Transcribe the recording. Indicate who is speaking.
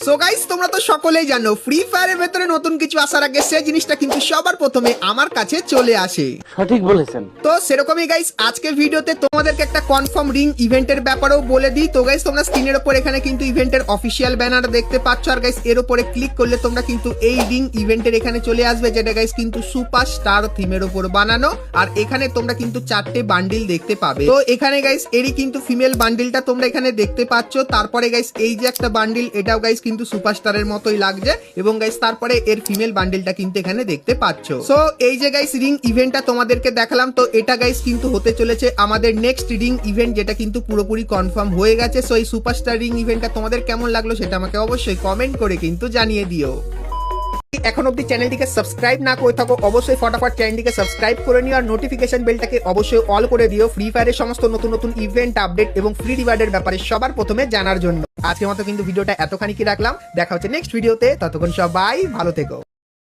Speaker 1: So guys, তোমরা তো সকলেই জানো ফ্রি ফায়ারের ভেতরে নতুন কিছু আসার আগে সেই জিনিসটা কিন্তু সবার প্রথমে আমার কাছে চলে আসে।
Speaker 2: সঠিক বলেছেন।
Speaker 1: তো সেরকমই গাইস, আজকের ভিডিওতে তোমাদেরকে একটা কনফার্ম রিং ইভেন্টের ব্যাপারেও বলে দিই। তো গাইস, তোমরা স্ক্রিনের উপর এখানে কিন্তু ইভেন্টের অফিসিয়াল ব্যানার দেখতে পাচ্ছ, আর গাইস এর উপরে ক্লিক করলে তোমরা কিন্তু এই রিং ইভেন্টের এখানে চলে আসবে, যেটা গাইস কিন্তু সুপারস্টার থিমের উপর বানানো। আর এখানে তোমরা কিন্তু 4টে বান্ডিল দেখতে পাবে। তো এখানে গাইস এরই কিন্তু ফিমেল বান্ডিলটা তোমরা এখানে দেখতে পাচ্ছ। তারপরে গাইস এই যে একটা বান্ডিল, এটাও গাইস কিন্তু সুপারস্টারের মতোই লাগছে, এবং গাইস তারপরে এর ফিমেল বান্ডিলটা কিন্তু এখানে দেখতে পাচ্ছ। সো এই যে গাইস রিং ইভেন্টটা তোমাদেরকে দেখালাম, তো এটা গাইস কিন্তু হতে চলেছে আমাদের নেক্সট রিং ইভেন্ট, যেটা কিন্তু পুরোপুরি কনফার্ম হয়ে গেছে। সো এই সুপারস্টার রিং ইভেন্টটা তোমাদের কেমন লাগলো সেটা আমাকে অবশ্যই কমেন্ট করে কিন্তু জানিয়ে দিও। এখন অব্দি চ্যানেলটিকে সাবস্ক্রাইব না করে থাকো, অবশ্যই ফটাফট চ্যানেলটিকে সাবস্ক্রাইব করে নিও, আর নোটিফিকেশন বেলটাকে অবশ্যই অল করে দিও ফ্রি ফায়ারের সমস্ত নতুন নতুন ইভেন্ট আপডেট এবং ফ্রি রিওয়ার্ডের ব্যাপারে সবার প্রথমে জানার জন্য। আজকের মতো কিন্তু ভিডিওটা এতখানি কি রাখলাম, দেখা হচ্ছে নেক্সট ভিডিওতে, ততক্ষণ সবাই ভালো থেকো।